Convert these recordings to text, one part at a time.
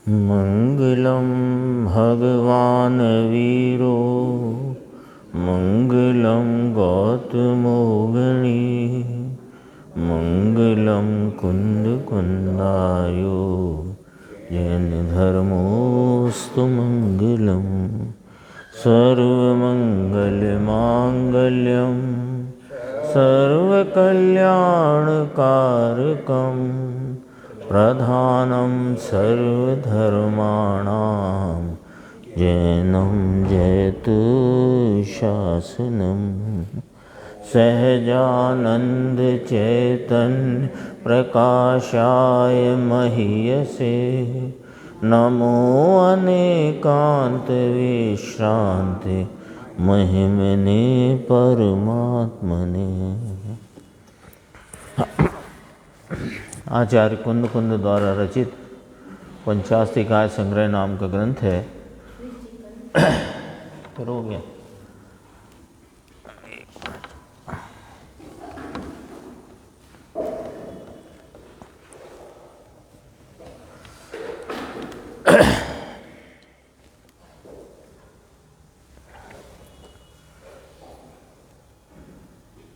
मंगलम भगवान वीरो मंगलम गौतमोगणी मंगलम कुंद कुंदायो जैन धर्मोस्तु मंगलम सर्वमंगलमांगल्यम सर्वकल्याणकारकम प्रधानं सर्वधर्माणां जैनं जयतु शासनं सहजानंद चैतन्य प्रकाशाय महीयसे नमो अनेकांत विश्रांति महिमने परमात्मने। आचार्य कुंद कुंद द्वारा रचित पंचास्तिकाय संग्रह नाम का ग्रंथ है। तो हो गया।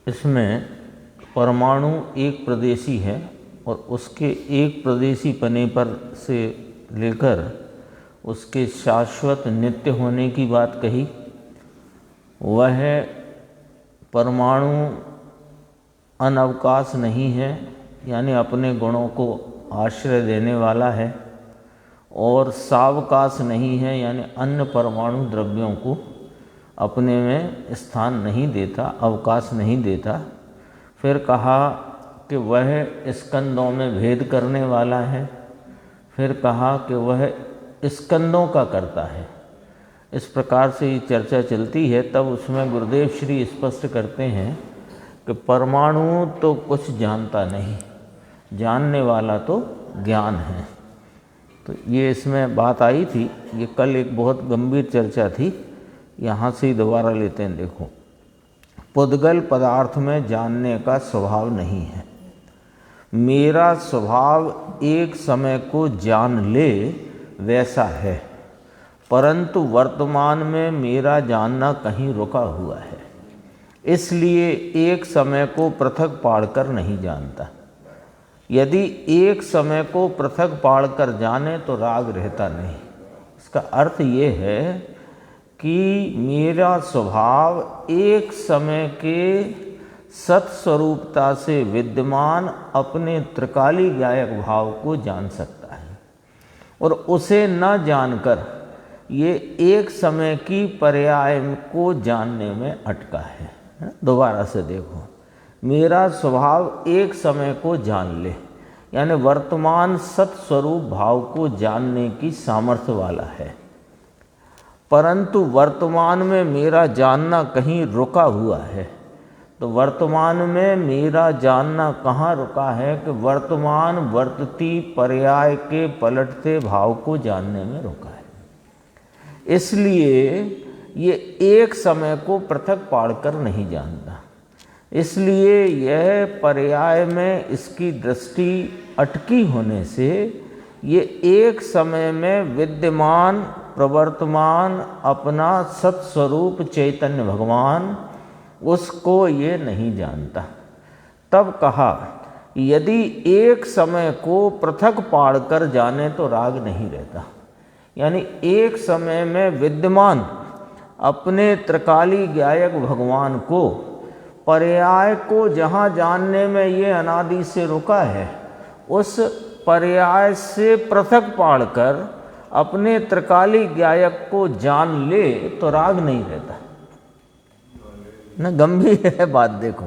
इसमें परमाणु एक प्रदेशी है और उसके एक प्रदेशी पने पर से लेकर उसके शाश्वत नित्य होने की बात कही। वह परमाणु अनवकाश नहीं है, यानी अपने गुणों को आश्रय देने वाला है, और सावकाश नहीं है, यानी अन्य परमाणु द्रव्यों को अपने में स्थान नहीं देता, अवकाश नहीं देता। फिर कहा कि वह स्कंदों में भेद करने वाला है। फिर कहा कि वह स्कंदों का करता है। इस प्रकार से ये चर्चा चलती है। तब उसमें गुरुदेव श्री स्पष्ट करते हैं कि परमाणु तो कुछ जानता नहीं, जानने वाला तो ज्ञान है। तो ये इसमें बात आई थी। ये कल एक बहुत गंभीर चर्चा थी, यहाँ से ही दोबारा लेते हैं। देखो, पुद्गल पदार्थ में जानने का स्वभाव नहीं है। मेरा स्वभाव एक समय को जान ले वैसा है, परंतु वर्तमान में मेरा जानना कहीं रुका हुआ है, इसलिए एक समय को पृथक पाड़कर नहीं जानता। यदि एक समय को पृथक पाड़कर जाने तो राग रहता नहीं। इसका अर्थ ये है कि मेरा स्वभाव एक समय के सत्स्वरूपता से विद्यमान अपने त्रिकाली गायक भाव को जान सकता है, और उसे न जानकर ये एक समय की पर्याय को जानने में अटका है। दोबारा से देखो, मेरा स्वभाव एक समय को जान ले, यानी वर्तमान सत्स्वरूप भाव को जानने की सामर्थ्य वाला है, परंतु वर्तमान में मेरा जानना कहीं रुका हुआ है। तो वर्तमान में मेरा जानना कहाँ रुका है कि वर्तमान वर्तती पर्याय के पलटते भाव को जानने में रुका है। इसलिए ये एक समय को पृथक पाड़कर नहीं जानता। इसलिए यह पर्याय में इसकी दृष्टि अटकी होने से ये एक समय में विद्यमान प्रवर्तमान अपना सत्स्वरूप चैतन्य भगवान, उसको ये नहीं जानता। तब कहा, यदि एक समय को पृथक पाड़कर जाने तो राग नहीं रहता। यानी एक समय में विद्यमान अपने त्रिकाली गायक भगवान को, पर्याय को जहाँ जानने में ये अनादि से रुका है, उस पर्याय से पृथक पाड़कर अपने त्रिकाली गायक को जान ले तो राग नहीं रहता ना। गंभीर है बात, देखो,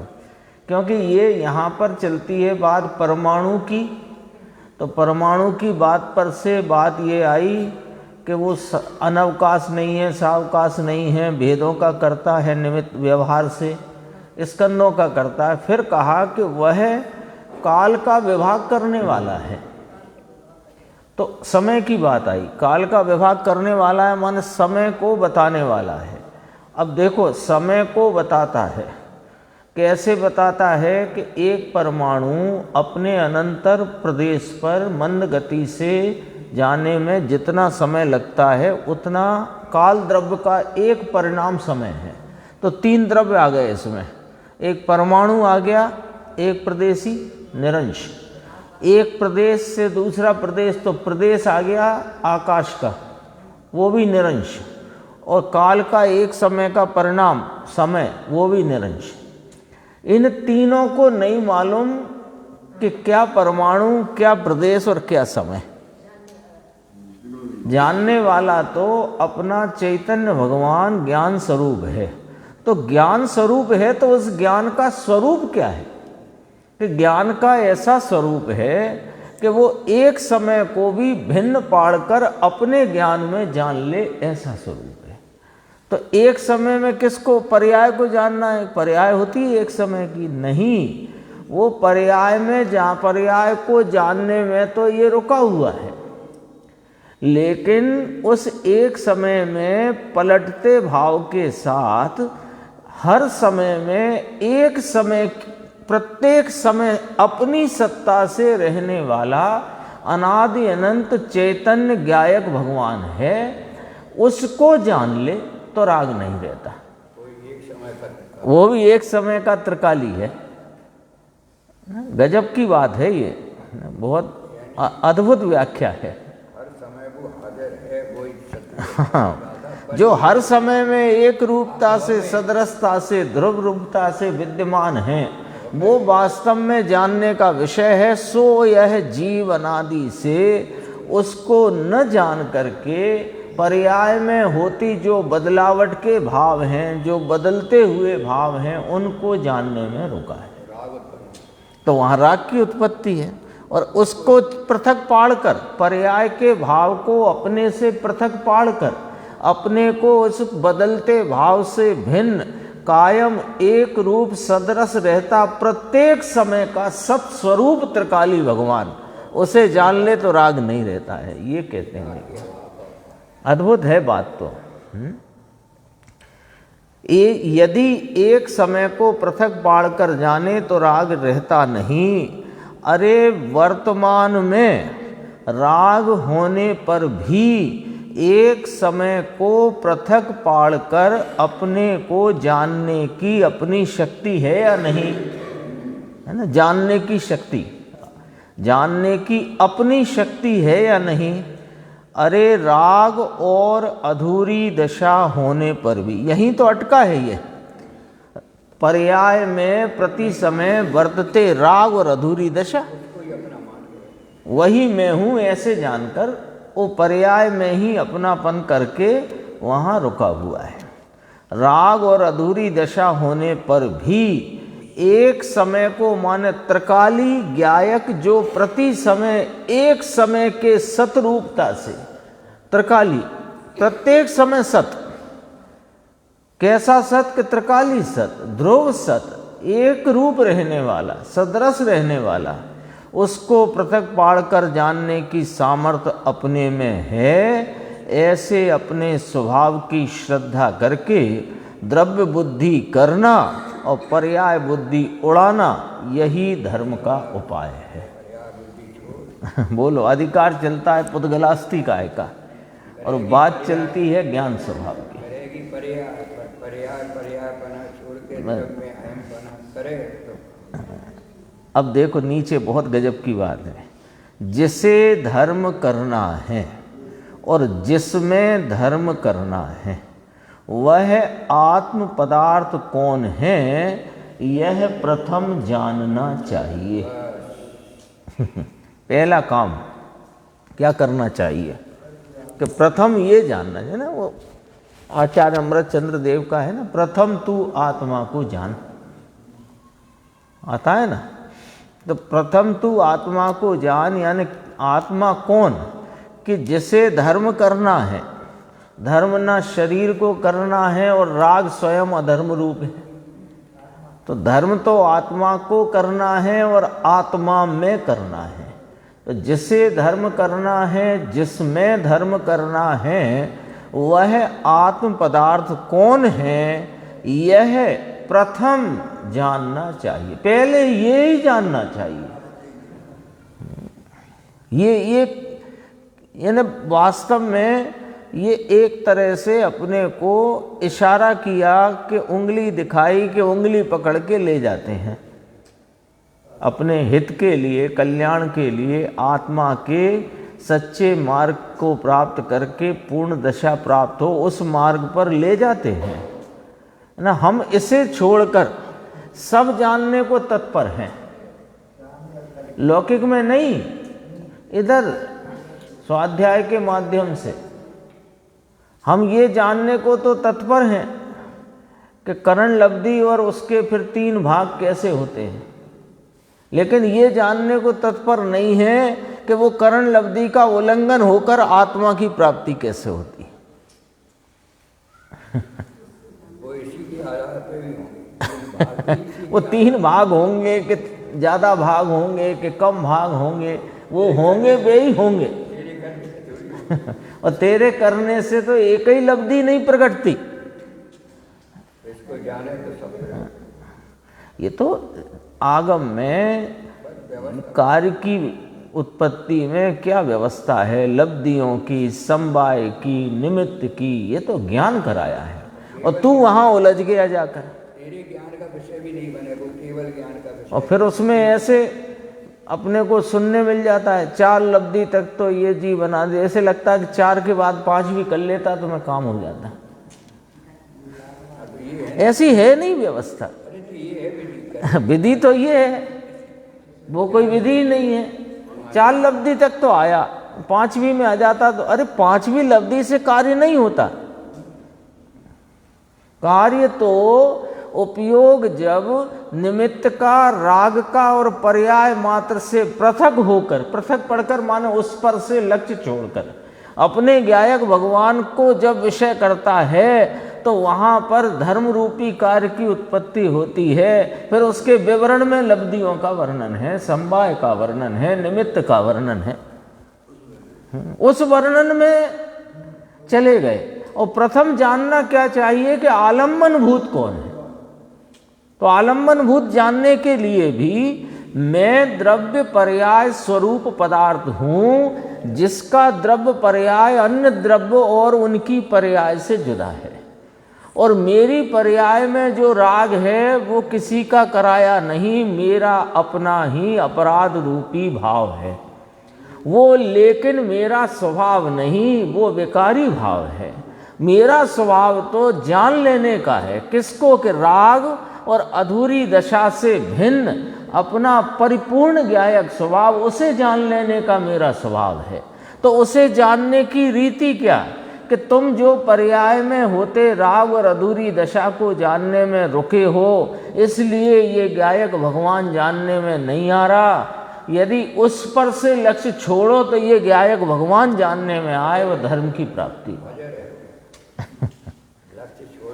क्योंकि ये यहाँ पर चलती है बात परमाणु की। तो परमाणु की बात पर से बात ये आई कि वो अनवकाश नहीं है, सावकाश नहीं है, भेदों का करता है निमित्त व्यवहार से, स्कंदों का करता है। फिर कहा कि वह काल का विभाग करने वाला है। तो समय की बात आई, काल का विभाग करने वाला है माने समय को बताने वाला है। अब देखो, समय को बताता है, कैसे बताता है कि एक परमाणु अपने अनंतर प्रदेश पर मंद गति से जाने में जितना समय लगता है उतना काल द्रव्य का एक परिणाम समय है। तो 3 द्रव्य आ गए इसमें, एक परमाणु आ गया, एक प्रदेशी निरंश, एक प्रदेश से दूसरा प्रदेश, तो प्रदेश आ गया आकाश का, वो भी निरंश, और काल का एक समय का परिणाम समय, वो भी निरंश। इन तीनों को नहीं मालूम कि क्या परमाणु, क्या प्रदेश और क्या समय। जानने वाला तो अपना चैतन्य भगवान ज्ञान स्वरूप है। तो ज्ञान स्वरूप है तो उस ज्ञान का स्वरूप क्या है? कि ज्ञान का ऐसा स्वरूप है कि वो एक समय को भी भिन्न पाड़कर अपने ज्ञान में जान ले, ऐसा स्वरूप है। तो एक समय में किसको, पर्याय को जानना है? पर्याय होती है एक समय की? नहीं, वो पर्याय में पर्याय को जानने में तो ये रुका हुआ है, लेकिन उस एक समय में पलटते भाव के साथ हर समय में एक समय, प्रत्येक समय अपनी सत्ता से रहने वाला अनादि अनंत चैतन्य ज्ञायक भगवान है, उसको जान ले तो राग नहीं रहता। वो भी एक समय का त्रिकाली है। गजब की बात है ये, बहुत अद्भुत व्याख्या है। हर समय वो हाजिर है, वही हाँ, जो हर समय में एक रूपता से, सदरसता से, ध्रुव रूपता से विद्यमान है, वो वास्तव में जानने का विषय है। सो यह जीव अनादि से उसको न जान करके पर्याय में होती जो बदलावट के भाव हैं, जो बदलते हुए भाव हैं, उनको जानने में रुका है। तो वहाँ राग की उत्पत्ति है, और उसको पृथक पाड़कर, पर्याय के भाव को अपने से पृथक पाड़कर, अपने को उस बदलते भाव से भिन्न, कायम एक रूप सदरस रहता प्रत्येक समय का सत्स्वरूप त्रिकाली भगवान, उसे जान ले तो राग नहीं रहता है, ये कहते हैं। अद्भुत है बात तो। यदि एक समय को पृथक पाड़कर जाने तो राग रहता नहीं। अरे वर्तमान में राग होने पर भी एक समय को पृथक पाड़कर अपने को जानने की अपनी शक्ति है या नहीं? है ना, जानने की शक्ति, जानने की अपनी शक्ति है या नहीं? अरे राग और अधूरी दशा होने पर भी, यहीं तो अटका है ये। पर्याय में प्रति समय वर्तते राग और अधूरी दशा, वही मैं हूँ ऐसे जानकर वो पर्याय में ही अपनापन करके वहाँ रुका हुआ है। राग और अधूरी दशा होने पर भी एक समय को माने त्रिकाली ज्ञायक, जो प्रति समय एक समय के सतरूपता से, त्रिकाली प्रत्येक समय सत, कैसा सत कि त्रिकाली सत, ध्रुव सत, एक रूप रहने वाला, सदरस रहने वाला, उसको पृथक पाड़कर जानने की सामर्थ्य अपने में है। ऐसे अपने स्वभाव की श्रद्धा करके द्रव्य बुद्धि करना और पर्याय बुद्धि उड़ाना, यही धर्म का उपाय है। बोलो, अधिकार चलता है पुद्गलास्ति काय का, और बात चलती है ज्ञान स्वभाव की। अब देखो नीचे बहुत गजब की बात है। जिसे धर्म करना है और जिसमें धर्म करना है, वह आत्म पदार्थ कौन है, यह प्रथम जानना चाहिए। पहला काम क्या करना चाहिए कि प्रथम ये जानना है ना, वो आचार्य अमृतचंद्र देव का है ना, प्रथम तू आत्मा को जान, आता है ना। तो प्रथम तू आत्मा को जान, यानी आत्मा कौन, कि जिसे धर्म करना है। धर्म ना शरीर को करना है, और राग स्वयं अधर्म रूप है। तो धर्म तो आत्मा को करना है और आत्मा में करना है। तो जिसे धर्म करना है, जिसमें धर्म करना है, वह आत्म पदार्थ कौन है, यह प्रथम जानना चाहिए। पहले ये ही जानना चाहिए। यानी वास्तव में ये एक तरह से अपने को इशारा किया कि उंगली दिखाई कि उंगली पकड़ के ले जाते हैं अपने हित के लिए, कल्याण के लिए, आत्मा के सच्चे मार्ग को प्राप्त करके पूर्ण दशा प्राप्त हो उस मार्ग पर ले जाते हैं ना। हम इसे छोड़कर सब जानने को तत्पर हैं, लौकिक में नहीं, इधर स्वाध्याय के माध्यम से हम ये जानने को तो तत्पर हैं कि करण लब्धि और उसके फिर 3 भाग कैसे होते हैं, लेकिन ये जानने को तत्पर नहीं है कि वो करण लब्धि का उल्लंघन होकर आत्मा की प्राप्ति कैसे होती है। वो इसी के आधार पे भी होंगे, वो 3 भाग होंगे कि ज़्यादा भाग होंगे कि कम भाग होंगे, वो होंगे वे ही होंगे। और तेरे करने से तो एक ही लब्धि नहीं प्रकटती। इसको जाने तो सब, ये तो आगम में कार्य की उत्पत्ति में क्या व्यवस्था है, लब्धियों की, समवाय की, निमित्त की, ये तो ज्ञान कराया है और तू वहाँ उलझ गया जाकर। तेरे ज्ञान का विषय भी नहीं बने, वो केवल ज्ञान का विषय। और फिर उसमें ऐसे अपने को सुनने मिल जाता है 4 लब्धि तक तो ये जी बना दे, ऐसे लगता है कि 4 के बाद 5 भी कर लेता तो मैं काम हो जाता। ऐसी है नहीं व्यवस्था। विधि तो ये है, वो कोई विधि ही नहीं है। 4 लब्धि तक तो आया, 5वीं में आ जाता तो अरे 5वीं लब्धि से कार्य नहीं होता। कार्य तो उपयोग जब निमित्त का, राग का और पर्याय मात्र से पृथक होकर, पृथक पढ़कर माने उस पर से लक्ष्य छोड़कर अपने ज्ञायक भगवान को जब विषय करता है तो वहाँ पर धर्म रूपी कार्य की उत्पत्ति होती है। फिर उसके विवरण में लब्धियों का वर्णन है, समवाय का वर्णन है, निमित्त का वर्णन है। उस वर्णन में चले गए और प्रथम जानना क्या चाहिए कि आलम्बन भूत कौन है। तो आलम्बन भूत जानने के लिए भी मैं द्रव्य पर्याय स्वरूप पदार्थ हूँ, जिसका द्रव्य पर्याय अन्य द्रव्य और उनकी पर्याय से जुदा है। और मेरी पर्याय में जो राग है वो किसी का कराया नहीं, मेरा अपना ही अपराध रूपी भाव है वो, लेकिन मेरा स्वभाव नहीं, वो विकारी भाव है। मेरा स्वभाव तो जान लेने का है, किसको कि राग और अधूरी दशा से भिन्न अपना परिपूर्ण ज्ञायक स्वभाव, उसे जान लेने का मेरा स्वभाव है। तो उसे जानने की रीति क्या कि तुम जो पर्याय में होते राग और अधूरी दशा को जानने में रुके हो, इसलिए ये ज्ञायक भगवान जानने में नहीं आ रहा। यदि उस पर से लक्ष्य छोड़ो तो ये ज्ञायक भगवान जानने में आए, वो धर्म की प्राप्ति।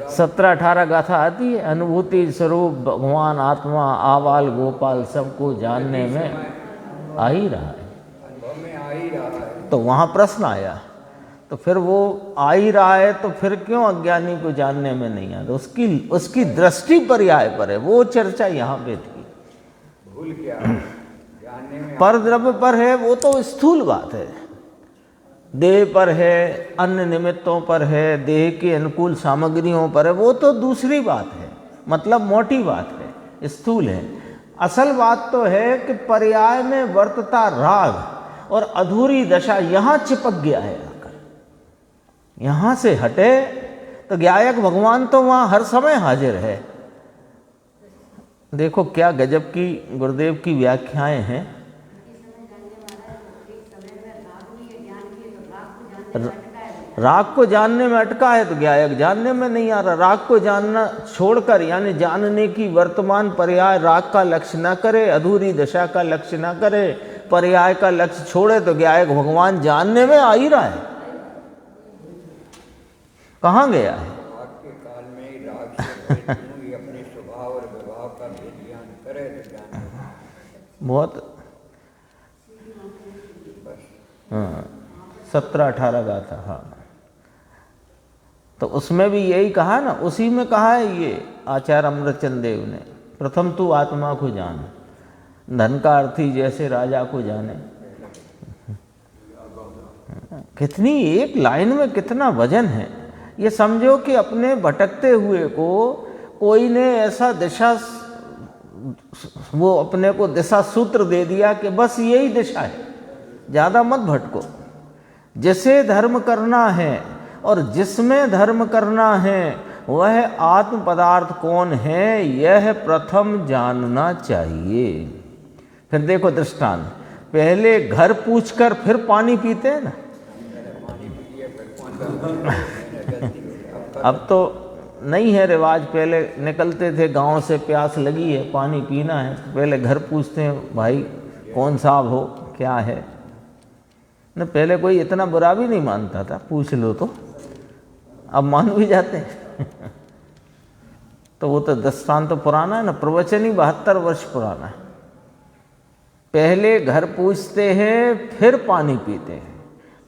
17-18 गाथा आती है, अनुभूति स्वरूप भगवान आत्मा आवाल गोपाल सबको जानने में आ ही रहा है, अनुभव में आ ही रहा है। तो वहाँ प्रश्न आया, तो फिर वो आ ही रहा है तो फिर क्यों अज्ञानी को जानने में नहीं आता। उसकी दृष्टि पर्याय पर है, वो चर्चा यहाँ पे थी। भूल क्या जानने में, पर द्रव्य पर है वो तो स्थूल बात है, देह पर है, अन्य निमित्तों पर है, देह के अनुकूल सामग्रियों पर है, वो तो दूसरी बात है, मतलब मोटी बात है, स्थूल है। असल बात तो है कि पर्याय में वर्तता राग और अधूरी दशा यहाँ चिपक गया है, यहाँ से हटे तो ज्ञायक भगवान तो वहाँ हर समय हाजिर है। देखो क्या गजब की गुरुदेव की व्याख्याएं हैं। राग को जानने में अटका है तो ज्ञायक जानने में नहीं आ रहा। राग को जानना छोड़कर, यानी जानने की वर्तमान पर्याय राग का लक्ष्य न करे, अधूरी दशा का लक्ष्य न करे, पर्याय का लक्ष्य छोड़े तो ज्ञायक भगवान जानने में आ ही रहा है। कहाँ गया है? राग के काल में ही राग से अपने स्वभाव और विभाव का ज्ञान करे तो ज्ञान बहुत। हाँ 17-18 गाथा। हाँ तो उसमें भी यही कहा ना, उसी में कहा है ये आचार्य अमृतचंद देव ने, प्रथम तू आत्मा को जान, धन का अर्थी जैसे राजा को जाने। कितनी एक लाइन में कितना वजन है। ये समझो कि अपने भटकते हुए को कोई ने ऐसा दिशा, वो अपने को दिशा सूत्र दे दिया कि बस यही दिशा है, ज़्यादा मत भटको। जिसे धर्म करना है और जिसमें धर्म करना है वह आत्म पदार्थ कौन है, यह प्रथम जानना चाहिए। फिर देखो दृष्टांत, पहले घर पूछकर फिर पानी पीते हैं ना। अब तो नहीं है रिवाज, पहले निकलते थे गांव से, प्यास लगी है पानी पीना है, तो पहले घर पूछते हैं भाई कौन साहब हो, क्या है न। पहले कोई इतना बुरा भी नहीं मानता था, पूछ लो तो, अब मान भी जाते हैं। तो वो तो दृष्टांत तो पुराना है ना, प्रवचन ही 72 वर्ष पुराना है। पहले घर पूछते हैं फिर पानी पीते हैं,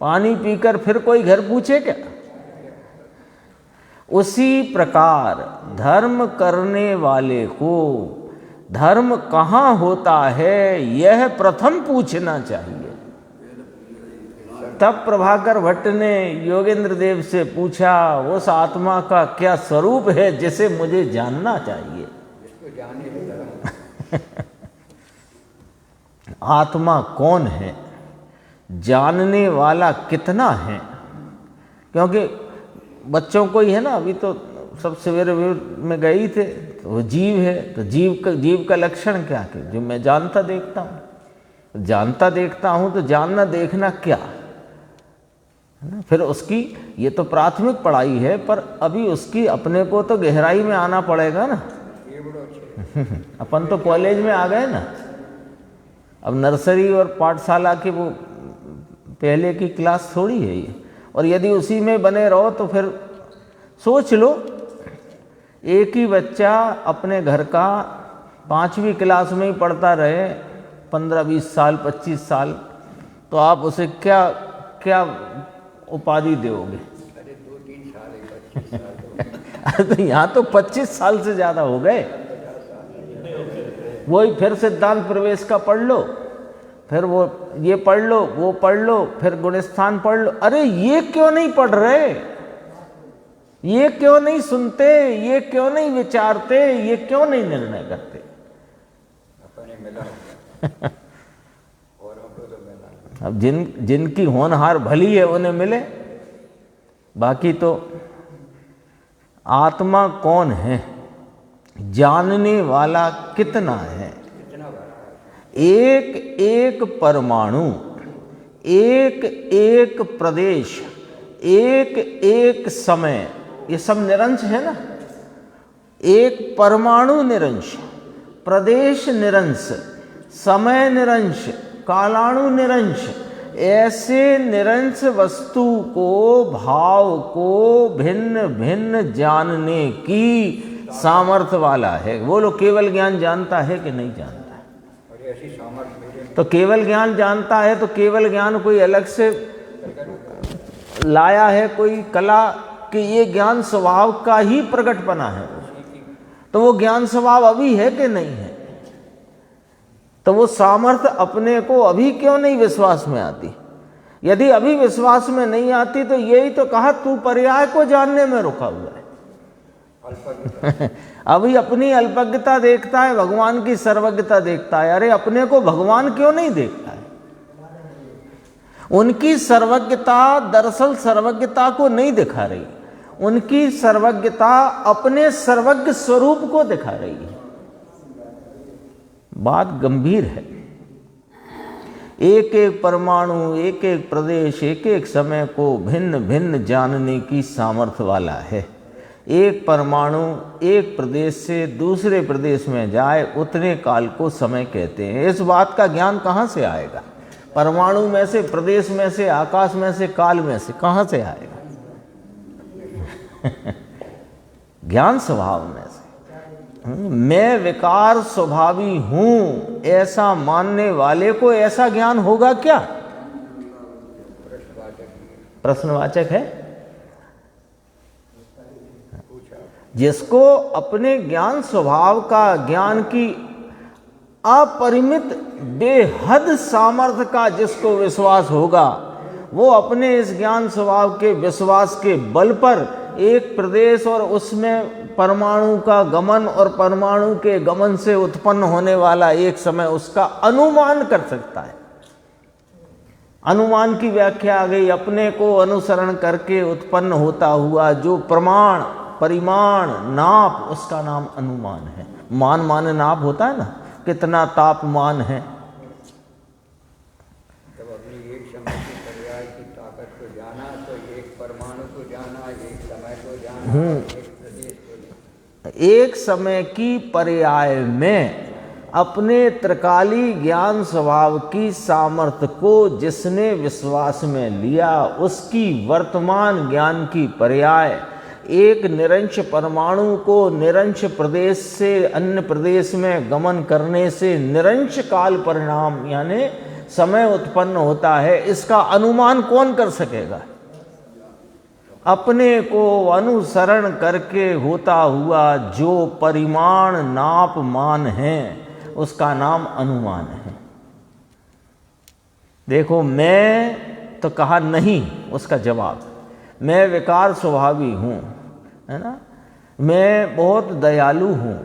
पानी पीकर फिर कोई घर पूछे क्या। उसी प्रकार धर्म करने वाले को धर्म कहाँ होता है यह प्रथम पूछना चाहिए। तब प्रभाकर भट्ट ने योगेंद्र देव से पूछा, उस आत्मा का क्या स्वरूप है जिसे मुझे जानना चाहिए। आत्मा कौन है, जानने वाला कितना है। क्योंकि बच्चों को ही है ना, अभी तो सब सवेरे में गए थे, तो वो जीव है, तो जीव का लक्षण क्या है, जो मैं जानता देखता हूँ। जानता देखता हूँ तो जानना देखना क्या है ना। फिर उसकी ये तो प्राथमिक पढ़ाई है, पर अभी उसकी अपने को तो गहराई में आना पड़ेगा ना। अपन तो कॉलेज में आ गए ना, अब नर्सरी और पाठशाला की वो पहले की क्लास थोड़ी है ये। और यदि उसी में बने रहो तो फिर सोच लो, एक ही बच्चा अपने घर का 5वीं क्लास में ही पढ़ता रहे 15-20 साल 25 साल, तो आप उसे क्या क्या उपाधि दोगे। अरे 2-3 साल 25 साल तो यहाँ तो 25 साल से ज़्यादा हो गए। वही फिर सिद्धांत प्रवेश का पढ़ लो, फिर वो ये पढ़ लो, वो पढ़ लो, फिर गुणस्थान पढ़ लो। अरे ये क्यों नहीं पढ़ रहे, ये क्यों नहीं सुनते, ये क्यों नहीं विचारते, ये क्यों नहीं निर्णय करते। अपने मिला और हमको तो मिला। अब जिनकी होनहार भली है उन्हें मिले, बाकी तो आत्मा कौन है, जानने वाला कितना है। एक एक परमाणु, एक एक प्रदेश, एक एक समय, ये सब निरंश है ना। एक परमाणु निरंश, प्रदेश निरंश, समय निरंश, कालाणु निरंश, ऐसे निरंश वस्तु को, भाव को भिन्न भिन्न जानने की सामर्थ्य वाला है। वो लोग केवल ज्ञान जानता है कि नहीं जानता। ऐसी सामर्थ्य मेरे तो केवल ज्ञान जानता है तो केवल ज्ञान कोई अलग से लाया है, कोई कला, कि ये ज्ञान स्वभाव का ही प्रकटपना है। तो वो ज्ञान स्वभाव अभी है कि नहीं है। तो वो सामर्थ्य अपने को अभी क्यों नहीं विश्वास में आती। यदि अभी विश्वास में नहीं आती तो यही तो कहा, तू पर्याय को जानने में रुका हुआ है। अभी अपनी अल्पज्ञता देखता है, भगवान की सर्वज्ञता देखता है। अरे अपने को भगवान क्यों नहीं देखता है। उनकी सर्वज्ञता दरअसल सर्वज्ञता को नहीं दिखा रही, उनकी सर्वज्ञता अपने सर्वज्ञ स्वरूप को दिखा रही है। बात गंभीर है। एक एक परमाणु, एक एक प्रदेश, एक एक समय को भिन्न भिन्न जानने की सामर्थ्य वाला है। एक परमाणु एक प्रदेश से दूसरे प्रदेश में जाए उतने काल को समय कहते हैं। इस बात का ज्ञान कहाँ से आएगा। परमाणु में से, प्रदेश में से, आकाश में से, काल में से कहाँ से आएगा। ज्ञान स्वभाव में से। मैं विकार स्वभावी हूं ऐसा मानने वाले को ऐसा ज्ञान होगा क्या। प्रश्नवाचक है। जिसको अपने ज्ञान स्वभाव का, ज्ञान की अपरिमित बेहद सामर्थ्य का जिसको विश्वास होगा, वो अपने इस ज्ञान स्वभाव के विश्वास के बल पर एक प्रदेश और उसमें परमाणु का गमन और परमाणु के गमन से उत्पन्न होने वाला एक समय उसका अनुमान कर सकता है। अनुमान की व्याख्या आ गई, अपने को अनुसरण करके उत्पन्न होता हुआ जो प्रमाण, परिमाण, नाप, उसका नाम अनुमान है। मान माने नाप होता है ना, कितना तापमान है। जब अपनी एक समय की पर्याय की ताकत को जाना तो एक परमाणु को जाना, एक समय को जाना, एक प्रदेश को जाना। एक समय की पर्याय में अपने त्रिकाली ज्ञान स्वभाव की सामर्थ्य को जिसने विश्वास में लिया, उसकी वर्तमान ज्ञान की पर्याय एक निरंश परमाणु को निरंश प्रदेश से अन्य प्रदेश में गमन करने से निरंश काल परिणाम यानी समय उत्पन्न होता है। इसका अनुमान कौन कर सकेगा? अपने को अनुसरण करके होता हुआ जो परिमाण, नाप, मान है, उसका नाम अनुमान है। देखो, मैं तो कहा नहीं, उसका जवाब, मैं विकार स्वभावी हूँ, है ना, मैं बहुत दयालु हूँ,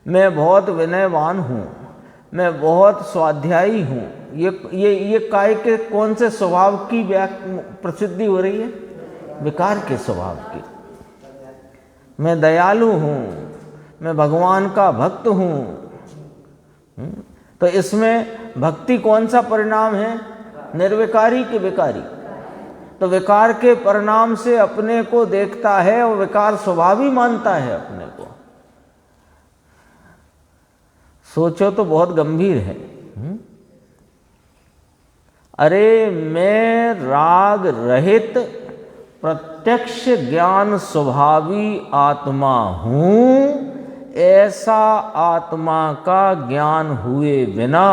मैं बहुत विनयवान हूँ, मैं बहुत स्वाध्यायी हूँ। ये काय के कौन से स्वभाव की प्रसिद्धि हो रही है? विकार के स्वभाव की। मैं दयालु हूँ, मैं भगवान का भक्त हूँ। तो इसमें भक्ति कौन सा परिणाम है? निर्विकारी के विकारी। तो विकार के परिणाम से अपने को देखता है और विकार स्वभावी मानता है अपने को। सोचो तो बहुत गंभीर है। अरे मैं राग रहित प्रत्यक्ष ज्ञान स्वभावी आत्मा हूं, ऐसा आत्मा का ज्ञान हुए बिना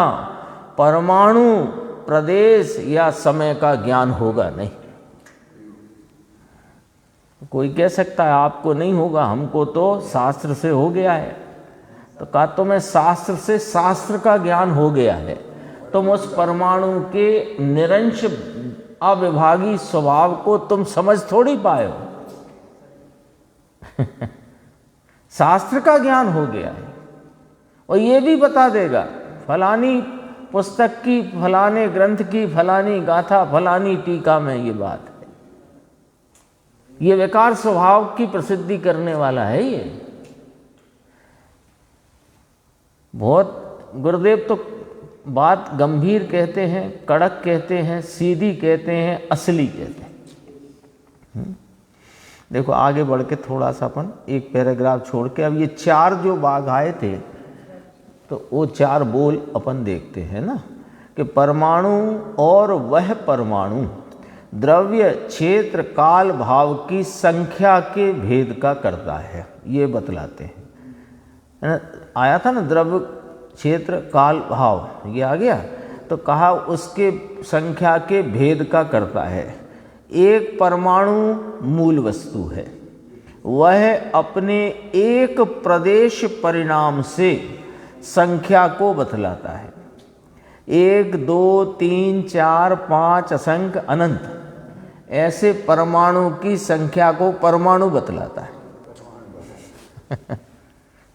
परमाणु, प्रदेश या समय का ज्ञान होगा नहीं। कोई कह सकता है आपको नहीं होगा, हमको तो शास्त्र से हो गया है। तो कहा तुम्हें शास्त्र से शास्त्र का ज्ञान हो गया है, तुम उस परमाणु के निरंश अविभागी स्वभाव को तुम समझ थोड़ी पाए हो। शास्त्र का ज्ञान हो गया है और ये भी बता देगा फलानी पुस्तक की, फलाने ग्रंथ की, फलानी गाथा, फलानी टीका में ये बात है। ये विकार स्वभाव की प्रसिद्धि करने वाला है। ये बहुत गुरुदेव तो बात गंभीर कहते हैं, कड़क कहते हैं, सीधी कहते हैं, असली कहते हैं। देखो आगे बढ़ के थोड़ा सा अपन एक पैराग्राफ छोड़ के अब ये चार जो बाघ आए थे तो वो चार बोल अपन देखते हैं ना कि परमाणु और वह परमाणु द्रव्य, क्षेत्र, काल, भाव की संख्या के भेद का करता है, ये बतलाते हैं। आया था ना द्रव्य, क्षेत्र, काल, भाव, ये आ गया। तो कहा उसके संख्या के भेद का करता है। एक परमाणु मूल वस्तु है, वह अपने एक प्रदेश परिणाम से संख्या को बतलाता है। 1, 2, 3, 4, 5 असंख्य अनंत ऐसे परमाणु की संख्या को परमाणु बतलाता है।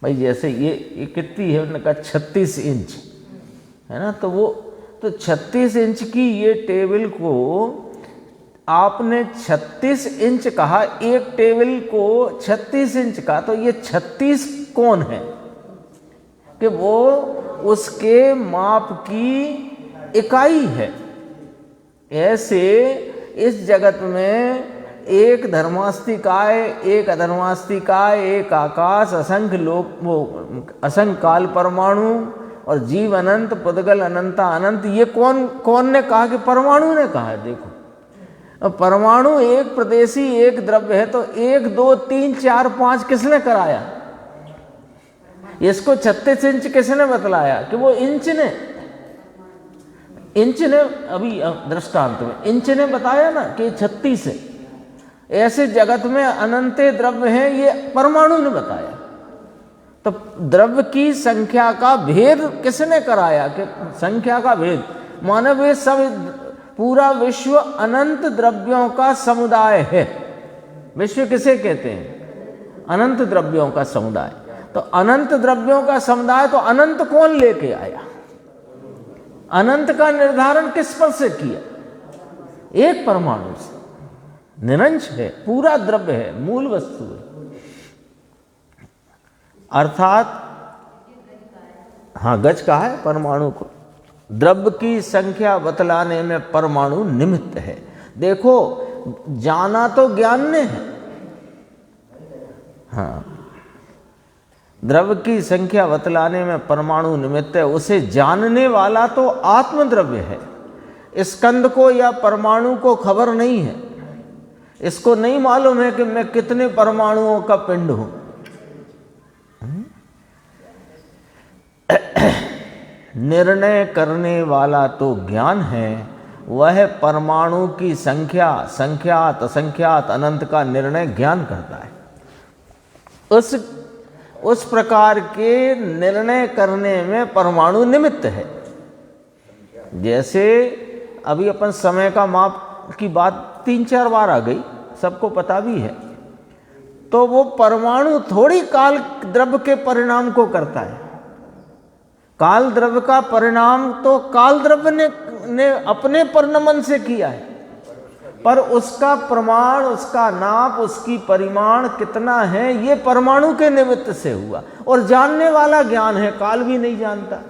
भाई जैसे ये कितनी है, उन्होंने कहा 36 इंच है ना, तो वो तो 36 इंच की ये टेबल को आपने 36 इंच कहा, एक टेबल को 36 इंच का, तो ये 36 कौन है कि वो उसके माप की इकाई है। ऐसे इस जगत में एक धर्मास्तिकाय, एक अधर्मास्तिकाय, एक आकाश, असंख्य लोक, वो असंख्य काल परमाणु और जीव अनंत, पुद्गल अनंता अनंत। ये कौन ने कहा कि परमाणु ने कहा है। देखो परमाणु एक प्रदेशी, एक द्रव्य है, तो 1, 2, 3, 4, 5 किसने कराया? इसको 36 इंच किसने बतलाया कि वो इंच ने अभी दृष्टांत में इंच ने बताया ना कि 36 है। ऐसे जगत में अनंत द्रव्य हैं, ये परमाणु ने बताया। तो द्रव्य की संख्या का भेद किसने कराया कि संख्या का भेद माने वे सब पूरा विश्व अनंत द्रव्यों का समुदाय है। विश्व किसे कहते हैं? अनंत द्रव्यों का समुदाय। तो अनंत द्रव्यों का समुदाय तो अनंत कौन लेके आया? अनंत का निर्धारण किस पर से किया? एक परमाणु से। निरंश है, पूरा द्रव्य है, मूल वस्तु है। अर्थात हाँ, गज कहा है परमाणु को। द्रव्य की संख्या बतलाने में परमाणु निमित्त है। देखो, जाना तो ज्ञान ने है। हाँ, द्रव्य की संख्या बतलाने में परमाणु निमित्त है। उसे जानने वाला तो आत्मद्रव्य है। स्कंद को या परमाणु को खबर नहीं है। इसको नहीं मालूम है कि मैं कितने परमाणुओं का पिंड हूं। निर्णय करने वाला तो ज्ञान है। वह परमाणु की संख्या, संख्यात असंख्यात अनंत का निर्णय ज्ञान करता है। उस प्रकार के निर्णय करने में परमाणु निमित्त है। जैसे अभी अपन समय का माप की बात 3-4 बार आ गई, सबको पता भी है। तो वो परमाणु थोड़ी काल द्रव्य के परिणाम को करता है। काल द्रव्य का परिणाम तो काल द्रव्य ने अपने परिणमन से किया है, पर उसका प्रमाण, उसका नाप, उसकी परिमाण कितना है, ये परमाणु के निमित्त से हुआ। और जानने वाला ज्ञान है, काल भी नहीं जानता।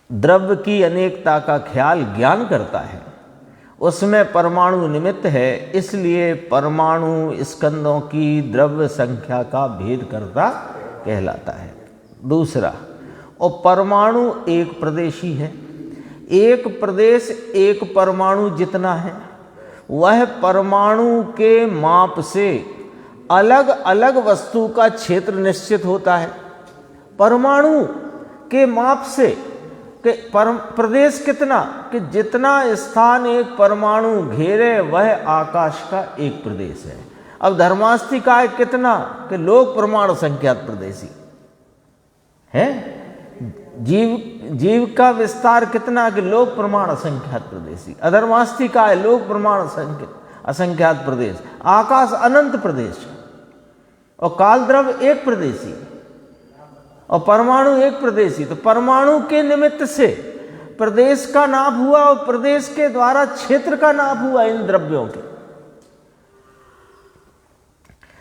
द्रव्य की अनेकता का ख्याल ज्ञान करता है, उसमें परमाणु निमित्त है। इसलिए परमाणु स्कंदों की द्रव्य संख्या का भेद करता कहलाता है। दूसरा, और परमाणु एक प्रदेशी है। एक प्रदेश एक परमाणु जितना है। वह परमाणु के माप से अलग अलग वस्तु का क्षेत्र निश्चित होता है। परमाणु के माप से कि प्रदेश कितना, कि जितना स्थान एक परमाणु घेरे वह आकाश का एक प्रदेश है। अब धर्मास्तिकाय कितना, कि लोक प्रमाण संख्यात प्रदेशी है। जीव का विस्तार कितना, कि लोक प्रमाण असंख्यात प्रदेशी। अधर्मास्तिकाय लोक प्रमाण असंख्यात प्रदेश। आकाश अनंत प्रदेश और काल द्रव्य एक प्रदेशी और परमाणु एक प्रदेशी। तो परमाणु के निमित्त से प्रदेश का नाप हुआ और प्रदेश के द्वारा क्षेत्र का नाप हुआ इन द्रव्यों के।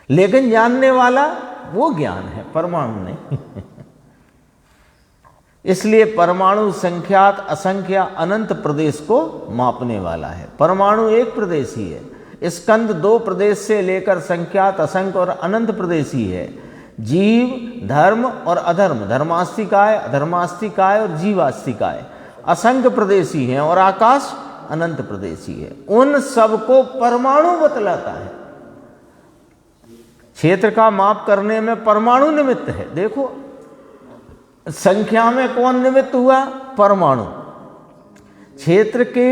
लेकिन जानने वाला वो ज्ञान है, परमाणु नहीं। इसलिए परमाणु संख्यात असंख्या अनंत प्रदेश को मापने वाला है। परमाणु एक प्रदेशी है। स्कंद 2 प्रदेश से लेकर संख्यात असंख्य और अनंत प्रदेशी है। जीव, धर्म और अधर्म, धर्मास्तिकाय, अधर्मास्तिकाय और जीवास्तिकाय असंख्य प्रदेशी हैं और आकाश अनंत प्रदेशी है। उन सबको परमाणु बतलाता है। क्षेत्र का माप करने में परमाणु निमित्त है। देखो, संख्या में कौन निमित्त हुआ? परमाणु। क्षेत्र के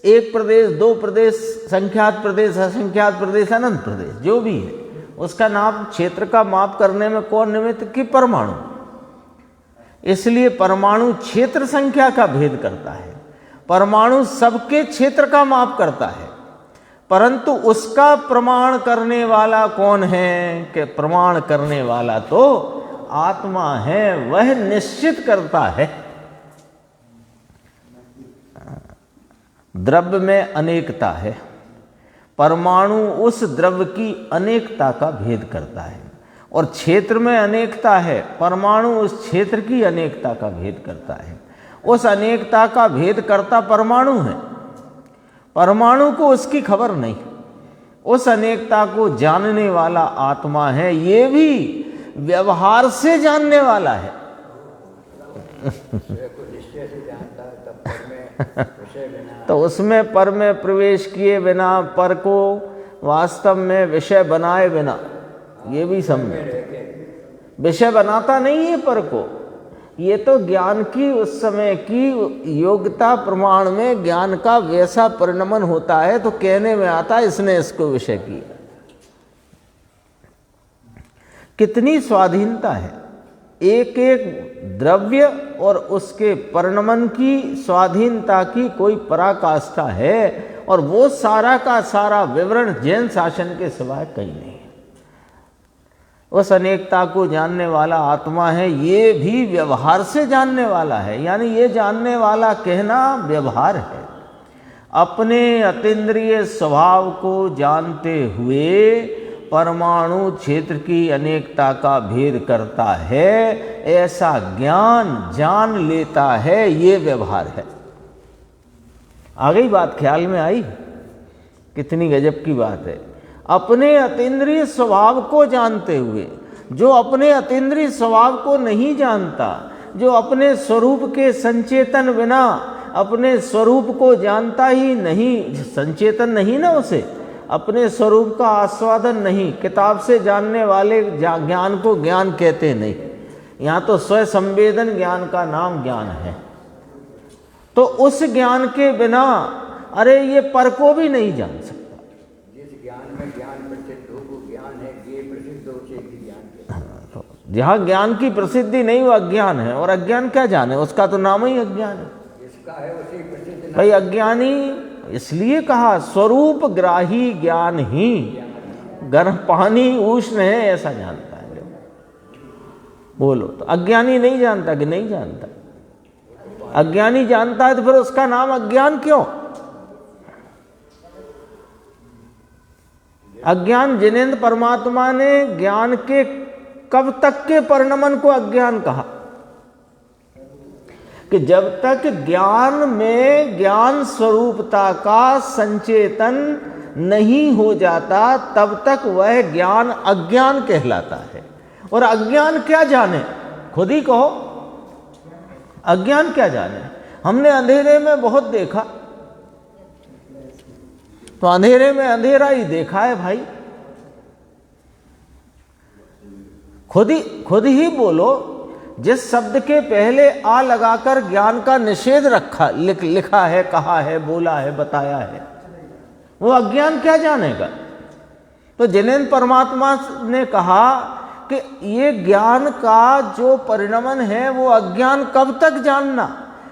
एक प्रदेश, 2 प्रदेश, संख्यात प्रदेश, असंख्यात प्रदेश, अनंत प्रदेश, जो भी है उसका नाप, क्षेत्र का माप करने में कौन निमित्त? की परमाणु। इसलिए परमाणु क्षेत्र संख्या का भेद करता है। परमाणु सबके क्षेत्र का माप करता है, परंतु उसका प्रमाण करने वाला कौन है? कि प्रमाण करने वाला तो आत्मा है, वह निश्चित करता है। द्रव्य में अनेकता है। परमाणु उस द्रव्य की अनेकता का भेद करता है। और क्षेत्र में अनेकता है, परमाणु उस क्षेत्र की अनेकता का भेद करता है। उस अनेकता का भेद करता परमाणु है, परमाणु को उसकी खबर नहीं। उस अनेकता को जानने वाला आत्मा है, ये भी व्यवहार से जानने वाला है। तो उसमें पर में प्रवेश किए बिना, पर को वास्तव में विषय बनाए बिना, ये भी समझे। विषय बनाता नहीं है पर को, ये तो ज्ञान की उस समय की योग्यता प्रमाण में ज्ञान का वैसा परिणमन होता है, तो कहने में आता है इसने इसको विषय किया। कितनी स्वाधीनता है। एक एक द्रव्य और उसके परिणमन की स्वाधीनता की कोई पराकाष्ठा है, और वो सारा का सारा विवरण जैन शासन के सिवाय कहीं नहीं है। उस अनेकता को जानने वाला आत्मा है, ये भी व्यवहार से जानने वाला है, यानी ये जानने वाला कहना व्यवहार है। अपने अतीन्द्रिय स्वभाव को जानते हुए परमाणु क्षेत्र की अनेकता का भेद करता है, ऐसा ज्ञान जान लेता है, ये व्यवहार है। आ गई बात, ख्याल में आई? कितनी गजब की बात है। अपने अतीन्द्रिय स्वभाव को जानते हुए, जो अपने अतीन्द्रिय स्वभाव को नहीं जानता, जो अपने स्वरूप के संचेतन बिना अपने स्वरूप को जानता ही नहीं, संचेतन नहीं ना उसे, अपने स्वरूप का आस्वादन नहीं, किताब से जानने वाले ज्ञान को ज्ञान कहते नहीं, यहाँ तो स्वयं संवेदन ज्ञान का नाम ज्ञान है। तो उस ज्ञान के बिना अरे ये पर को भी नहीं जान सकता। जिस ज्ञान में ज्ञान प्रसिद्ध हो वो ज्ञान है, ये प्रसिद्ध हो उसे भी ज्ञान है। तो जहाँ ज्ञान की प्रसिद्धि नहीं वो अज्ञान है, और अज्ञान क्या जाने, उसका तो नाम ही अज्ञान है। जिसका है उसे प्रसिद्ध भाई अज्ञानी इसलिए कहा स्वरूप ग्राही ज्ञान ही गर्म पानी उष्ण है ऐसा जानता है। बोलो तो अज्ञानी नहीं जानता कि नहीं जानता? अज्ञानी जानता है तो फिर उसका नाम अज्ञान क्यों? अज्ञान जिनेंद्र परमात्मा ने ज्ञान के कब तक के परिणमन को अज्ञान कहा कि जब तक ज्ञान में ज्ञान स्वरूपता का संचेतन नहीं हो जाता तब तक वह ज्ञान अज्ञान कहलाता है। और अज्ञान क्या जाने, खुद ही कहो, अज्ञान क्या जाने? हमने अंधेरे में बहुत देखा, तो अंधेरे में अंधेरा ही देखा है भाई। खुद ही बोलो, जिस शब्द के पहले आ लगाकर ज्ञान का निषेध लिखा है, कहा है, बोला है, बताया है, वो अज्ञान क्या जानेगा? तो जिनेंद्र परमात्मा ने कहा कि ये ज्ञान का जो परिणमन है वो अज्ञान कब तक जानना,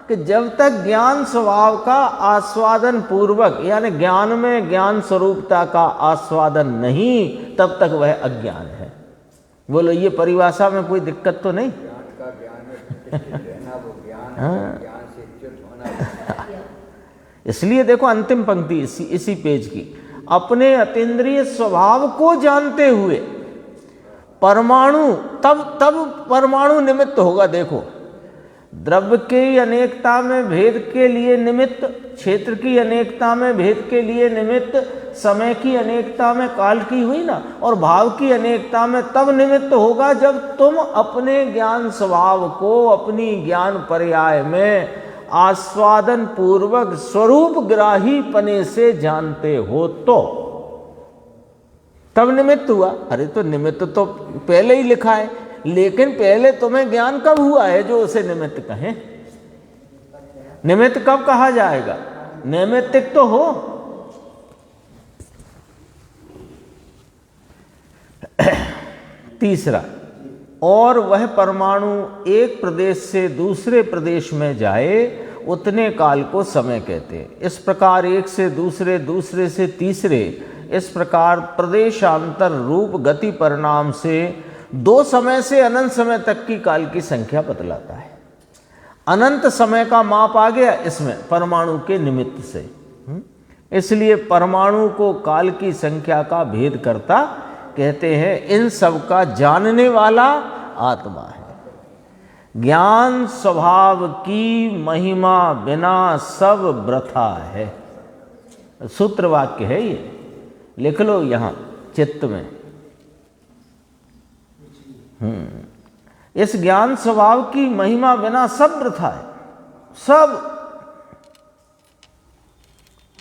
कि जब तक ज्ञान स्वभाव का आस्वादन पूर्वक, यानी ज्ञान में ज्ञान स्वरूपता का आस्वादन नहीं, तब तक वह अज्ञान है। बोलो ये परिभाषा में कोई दिक्कत तो नहीं? रहना वो ज्ञान है, ज्ञान से च्युत होना। इसलिए देखो अंतिम पंक्ति इसी पेज की, अपने अतीन्द्रिय स्वभाव को जानते हुए परमाणु, तब परमाणु निमित्त होगा। देखो द्रव्य की अनेकता में भेद के लिए निमित्त, क्षेत्र की अनेकता में भेद के लिए निमित्त, समय की अनेकता में काल की हुई ना, और भाव की अनेकता में तब निमित्त होगा जब तुम अपने ज्ञान स्वभाव को अपनी ज्ञान पर्याय में आस्वादन पूर्वक स्वरूप ग्राही पने से जानते हो, तो तब निमित्त हुआ। अरे तो निमित्त तो पहले ही लिखा है, लेकिन पहले तुम्हें ज्ञान कब हुआ है जो उसे निमित्त कहें? निमित्त कब कहा जाएगा? नैमित्तिक तो हो। तीसरा, और वह परमाणु एक प्रदेश से दूसरे प्रदेश में जाए उतने काल को समय कहते हैं। इस प्रकार एक से दूसरे, दूसरे से तीसरे, इस प्रकार प्रदेशांतर रूप गति परिणाम से दो समय से अनंत समय तक की काल की संख्या बतलाता है। अनंत समय का माप आ गया इसमें परमाणु के निमित्त से। इसलिए परमाणु को काल की संख्या का भेद करता कहते हैं। इन सब का जानने वाला आत्मा है। ज्ञान स्वभाव की महिमा बिना सब वृथा है। सूत्र वाक्य है ये, लिख लो यहां चित्त में। इस ज्ञान स्वभाव की महिमा बिना सब वृथा है। सब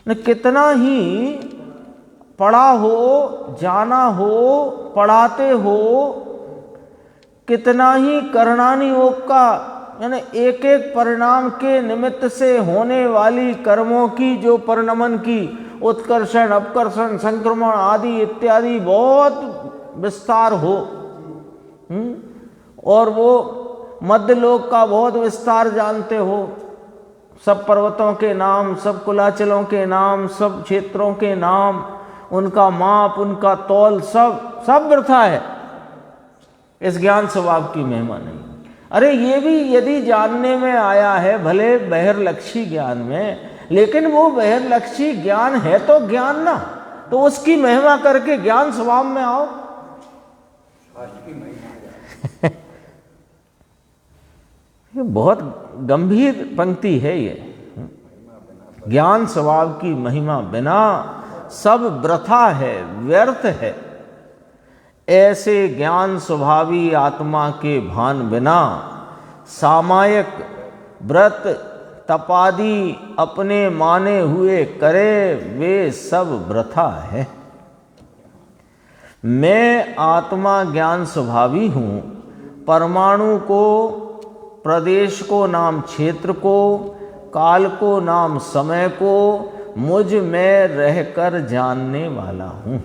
न कितना ही पढ़ा हो, जाना हो, पढ़ाते हो, कितना ही करणानि योग का, यानी एक एक परिणाम के निमित्त से होने वाली कर्मों की जो परिणमन की उत्कर्षण, अपकर्षण, संक्रमण आदि इत्यादि बहुत विस्तार हो, और वो मध्यलोक का बहुत विस्तार जानते हो, सब पर्वतों के नाम, सब कुलाचलों के नाम, सब क्षेत्रों के नाम, उनका माप, उनका तौल, सब वृथा है, इस ज्ञान स्वभाव की महिमा नहीं। अरे ये भी यदि जानने में आया है, भले बहिर्लक्षी ज्ञान में, लेकिन वो बहिर्लक्षी ज्ञान है तो ज्ञान ना, तो उसकी महिमा करके ज्ञान स्वभाव में आओ। ये बहुत गंभीर पंक्ति है ये। ज्ञान स्वभाव की महिमा बिना सब वृथा है, व्यर्थ है। ऐसे ज्ञान स्वभावी आत्मा के भान बिना सामायिक व्रत तपादि अपने माने हुए करे वे सब वृथा है। मैं आत्मा ज्ञान स्वभावी हूँ, परमाणु को, प्रदेश को नाम क्षेत्र को, काल को नाम समय को मुझ में रहकर जानने वाला हूँ,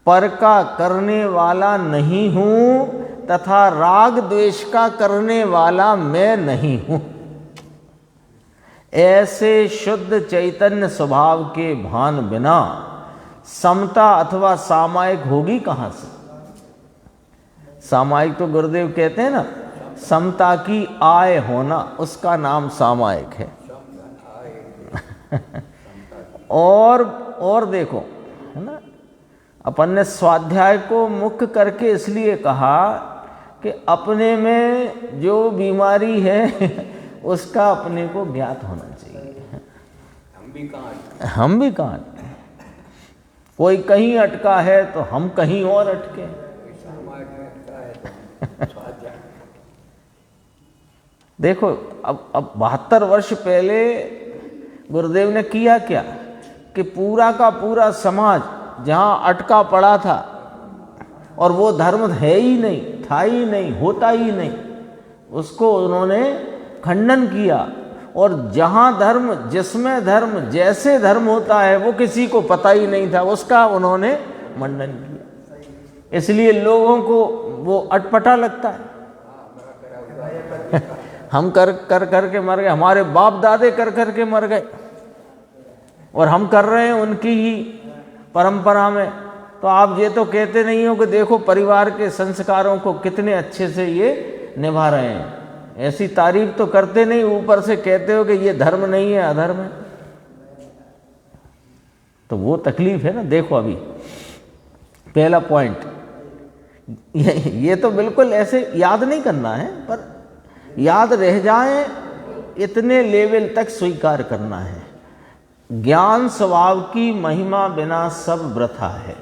पर का करने वाला नहीं हूँ तथा राग द्वेष का करने वाला मैं नहीं हूँ। ऐसे शुद्ध चैतन्य स्वभाव के भान बिना समता अथवा सामायिक होगी कहाँ से? सामायिक तो गुरुदेव कहते हैं ना, समता की आय होना, उसका नाम सामायिक है। और देखो, है ना, अपन ने स्वाध्याय को मुख्य करके इसलिए कहा कि अपने में जो बीमारी है उसका अपने को ज्ञात होना चाहिए। हम भी कहाँ कोई कहीं अटका है तो हम कहीं और अटके। देखो अब 72 वर्ष पहले गुरुदेव ने किया क्या कि पूरा का पूरा समाज जहाँ अटका पड़ा था और वो धर्म है ही नहीं, था ही नहीं, होता ही नहीं, उसको उन्होंने खंडन किया। और जहाँ धर्म, जिसमें धर्म, जैसे धर्म होता है वो किसी को पता ही नहीं था, उसका उन्होंने मंडन किया। इसलिए लोगों को वो अटपटा लगता है। हम कर के मर गए, हमारे बाप दादे कर के मर गए और हम कर रहे हैं उनकी ही परंपरा में। तो आप ये तो कहते नहीं हो कि देखो परिवार के संस्कारों को कितने अच्छे से ये निभा रहे हैं। ऐसी तारीफ तो करते नहीं, ऊपर से कहते हो कि ये धर्म नहीं है, अधर्म है। तो वो तकलीफ है ना। देखो अभी पहला पॉइंट ये तो बिल्कुल ऐसे याद नहीं करना है, पर याद रह जाए इतने लेवल तक स्वीकार करना है। ज्ञान स्वभाव की महिमा बिना सब वृथा है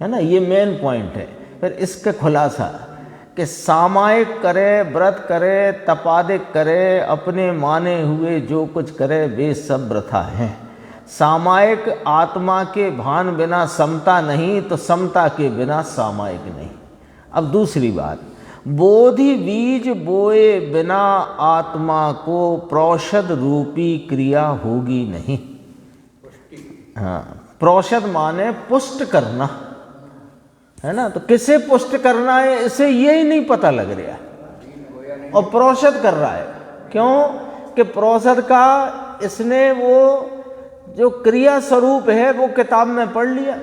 ना, ये मेन पॉइंट है। फिर इसका खुलासा कि सामायिक करे, व्रत करे, तपादिक करे, अपने माने हुए जो कुछ करे वे सब वृथा हैं। सामायिक आत्मा के भान बिना समता नहीं, तो समता के बिना सामायिक नहीं। अब दूसरी बात, बोधि बीज बोए बिना आत्मा को प्रोषद रूपी क्रिया होगी नहीं। हाँ, प्रोषद माने पुष्ट करना, है ना। तो किसे पुष्ट करना है इसे ये ही नहीं पता लग रहा, और प्रोषद कर रहा है। क्यों कि प्रोषद का इसने वो जो क्रिया स्वरूप है वो किताब में पढ़ लिया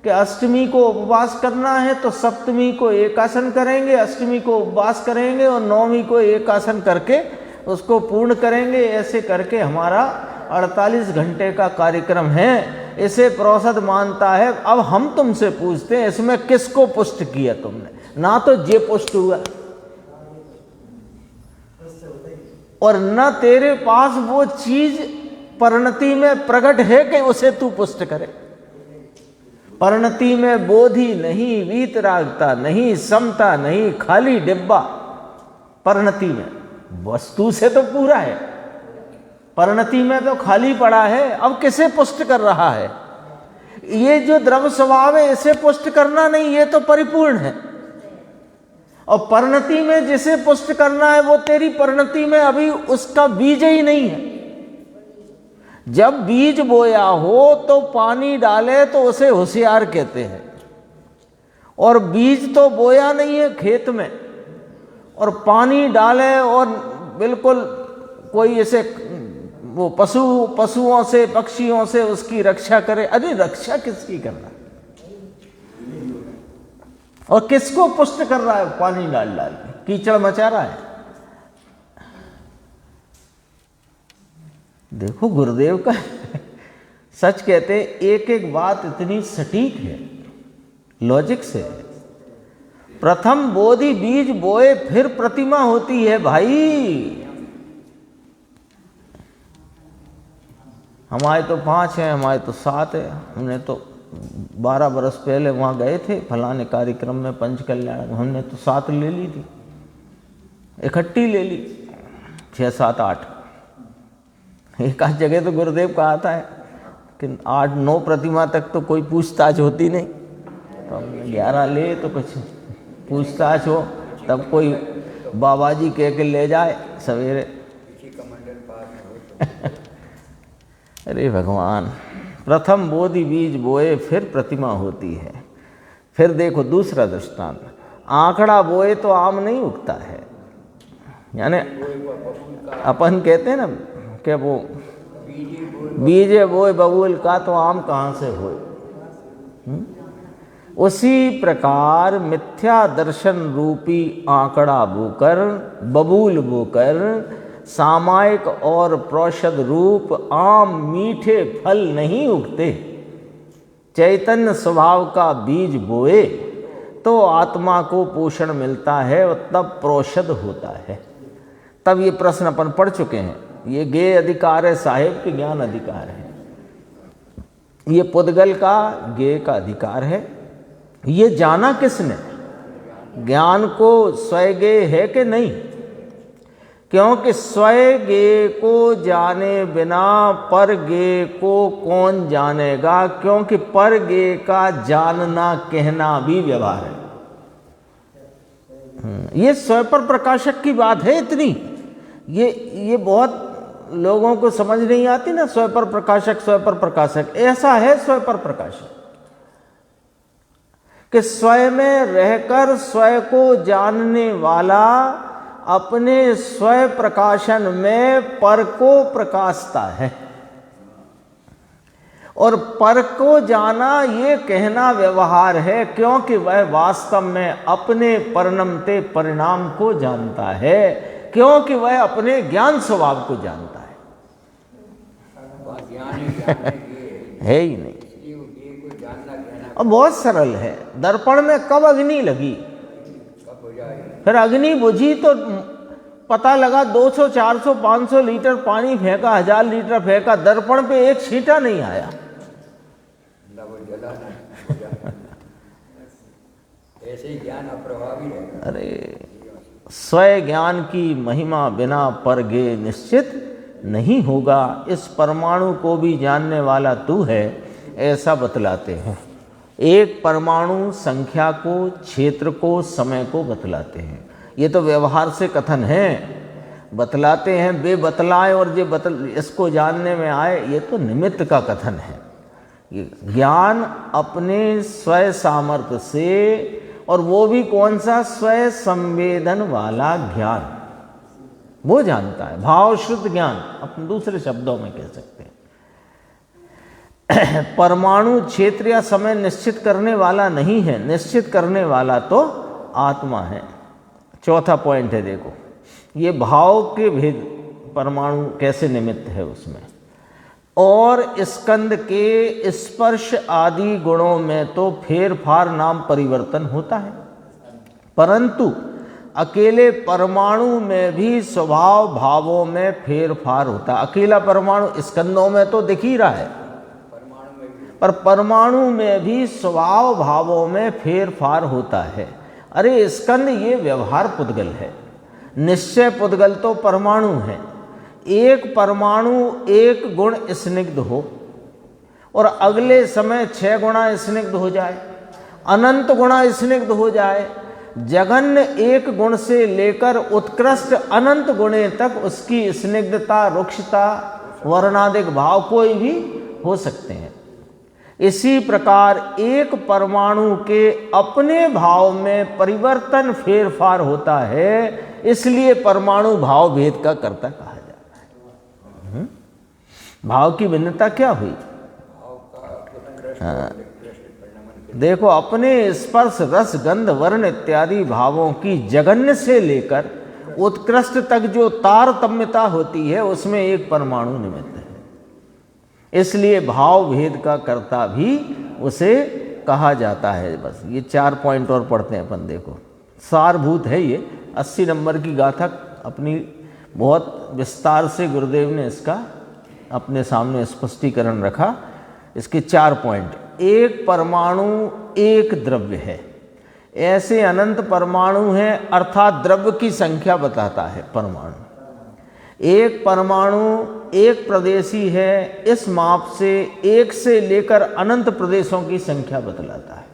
कि अष्टमी को उपवास करना है तो सप्तमी को एक आसन करेंगे, अष्टमी को उपवास करेंगे और नवमी को एक आसन करके उसको पूर्ण करेंगे। ऐसे करके हमारा 48 घंटे का कार्यक्रम है। इसे प्रोषद मानता है। अब हम तुमसे पूछते हैं इसमें किसको पुष्ट किया तुमने? ना तो जे पुष्ट हुआ और न तेरे पास वो चीज परिणति में प्रकट है कि उसे तू पुष्ट करे। परिणति में बोधि नहीं, वीतरागता नहीं, समता नहीं, खाली डिब्बा। परिणति में वस्तु से तो पूरा है, परिणति में तो खाली पड़ा है। अब किसे पुष्ट कर रहा है? ये जो द्रव्य स्वभाव है इसे पुष्ट करना नहीं, ये तो परिपूर्ण है। और परिणति में जिसे पुष्ट करना है वो तेरी परिणति में अभी उसका बीज ही नहीं है। जब बीज बोया हो तो पानी डाले तो उसे होशियार कहते हैं, और बीज तो बोया नहीं है खेत में, और पानी डाले और बिल्कुल कोई ऐसे वो पशुओं से पक्षियों से उसकी रक्षा करे। अरे रक्षा किसकी कर रहा है और किसको पुष्ट कर रहा है? पानी डाल डाल के कीचड़ मचा रहा है। देखो गुरुदेव का सच कहते हैं, एक एक बात इतनी सटीक है, लॉजिक से। प्रथम बोधि बीज बोए फिर प्रतिमा होती है भाई। हमारे तो 5 हैं, हमारे तो 7 है। हमने तो 12 बरस पहले वहाँ गए थे फलाने कार्यक्रम में पंचकल्याण, हमने तो 7 ले ली थी, इकट्ठी ले ली 6, 7, 8। एक आध जगह तो गुरुदेव का आता है कि 8, 9 प्रतिमा तक तो कोई पूछताछ होती नहीं, तो हमने 11 ले तो कुछ पूछताछ हो तब कोई बाबा जी कह के ले जाए सवेरे। अरे भगवान, प्रथम बोधि बीज बोए फिर प्रतिमा होती है। फिर देखो दूसरा दृष्टांत, आंकड़ा बोए तो आम नहीं उगता है। यानी अपन कहते हैं ना कि वो बीजे बोए बबूल का, तो आम कहाँ से होए। उसी प्रकार मिथ्या दर्शन रूपी आंकड़ा बोकर, बबूल बोकर सामायिक और प्रोषद रूप आम मीठे फल नहीं उगते। चैतन्य स्वभाव का बीज बोए तो आत्मा को पोषण मिलता है और तब प्रोषद होता है। तब ये प्रश्न अपन पढ़ चुके हैं। ये ज्ञेय अधिकार है, साहेब के ज्ञान अधिकार है। ये पुद्गल का ज्ञेय का अधिकार है। ये जाना किसने? ज्ञान को स्वयं है कि नहीं? क्योंकि स्वयं ज्ञेय को जाने बिना पर ज्ञेय को कौन जानेगा? क्योंकि पर ज्ञेय का जानना कहना भी व्यवहार है। ये स्वयं पर प्रकाशक की बात है इतनी। ये बहुत लोगों को समझ नहीं आती ना, स्वयं पर प्रकाशक, स्वयं पर प्रकाशक। ऐसा है स्वयं पर प्रकाशक कि स्वयं में रहकर स्वयं को जानने वाला अपने स्वयं प्रकाशन में पर को प्रकाशता है। और पर को जाना ये कहना व्यवहार है, क्योंकि वह वास्तव में अपने परिणमते परिणाम को जानता है, क्योंकि वह अपने ज्ञान स्वभाव को जानता है। है ही नहीं। और बहुत सरल है। दर्पण में कब अग्नि लगी, फिर अग्नि बुझी तो पता लगा 200, 400, 500 लीटर पानी फेंका, 1000 लीटर फेंका, दर्पण पे एक छींटा नहीं आया। ऐसे ही ज्ञान अप्रभावी है। अरे स्वयं ज्ञान की महिमा बिना पर ज्ञेय निश्चित नहीं होगा। इस परमाणु को भी जानने वाला तू है, ऐसा बतलाते हैं। एक परमाणु संख्या को, क्षेत्र को, समय को बतलाते हैं। ये तो व्यवहार से कथन है, बतलाते हैं। बे बतलाए और जे इसको जानने में आए, ये तो निमित्त का कथन है। ये ज्ञान अपने स्वयं सामर्थ्य से, और वो भी कौन सा? स्वयं संवेदन वाला ज्ञान, वो जानता है। भाव शुद्ध ज्ञान, अपन दूसरे शब्दों में कह सकते हैं। परमाणु क्षेत्र या समय निश्चित करने वाला नहीं है, निश्चित करने वाला तो आत्मा है। चौथा पॉइंट है, देखो ये भाव के भेद, परमाणु कैसे निमित्त है उसमें। और स्कंद के स्पर्श आदि गुणों में तो फेर फार नाम परिवर्तन होता है, परंतु अकेले परमाणु में भी स्वभाव भावों में फेर फार होता है। अकेला परमाणु स्कंदों में तो दिख ही रहा है, पर परमाणु में भी स्वभाव भावों में फेर फार होता है। अरे स्कंद ये व्यवहार पुद्गल है, निश्चय पुद्गल तो परमाणु है। एक परमाणु एक गुण स्निग्ध हो और अगले समय 6 गुणा स्निग्ध हो जाए, अनंत गुणा स्निग्ध हो जाए, जघन्य एक गुण से लेकर उत्कृष्ट अनंत गुणे तक उसकी स्निग्धता, रुक्षता, वर्णादिक भाव कोई भी हो सकते हैं। इसी प्रकार एक परमाणु के अपने भाव में परिवर्तन फेरफार होता है, इसलिए परमाणु भाव भेद का कर्ता कहा जाता है। भाव की भिन्नता क्या हुई? हाँ। देखो, अपने स्पर्श रस गंध वर्ण इत्यादि भावों की जगन्य से लेकर उत्कृष्ट तक जो तारतम्यता होती है उसमें एक परमाणु निमित्त है, इसलिए भाव भेद का कर्ता भी उसे कहा जाता है। बस ये 4 पॉइंट और पढ़ते हैं अपन। देखो, सारभूत है ये 80 नंबर की गाथा, अपनी बहुत विस्तार से गुरुदेव ने इसका अपने सामने स्पष्टीकरण रखा। इसके 4 पॉइंट। एक परमाणु एक द्रव्य है, ऐसे अनंत परमाणु हैं, अर्थात द्रव्य की संख्या बताता है परमाणु। एक परमाणु एक प्रदेशी है, इस माप से एक से लेकर अनंत प्रदेशों की संख्या बतलाता है।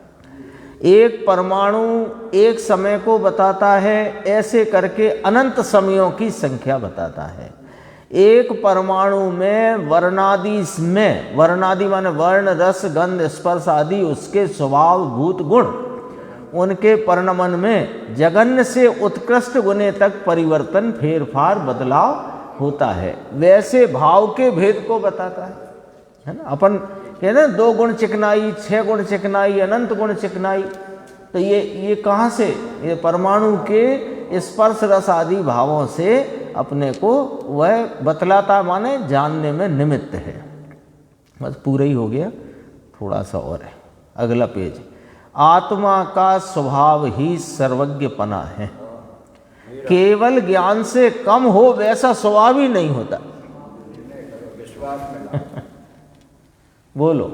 एक परमाणु एक समय को बताता है, ऐसे करके अनंत समयों की संख्या बताता है। एक परमाणु में वर्णादि माने वर्ण रस गंध स्पर्श आदि उसके स्वभाव भूत गुण, उनके परिणमन में जगन्य से उत्कृष्ट गुणे तक परिवर्तन फेरफार बदलाव होता है। वैसे भाव के भेद को बताता है ना। अपन कहते हैं 2 गुण चिकनाई, 6 गुण चिकनाई, अनंत गुण चिकनाई, तो ये कहाँ से? ये परमाणु के स्पर्श रस आदि भावों से अपने को वह बतलाता, माने जानने में निमित्त है। बस पूरा ही हो गया, थोड़ा सा और है। अगला पेज। आत्मा का स्वभाव ही सर्वज्ञपना है, केवल ज्ञान से कम हो वैसा स्वभाव ही नहीं होता। बोलो,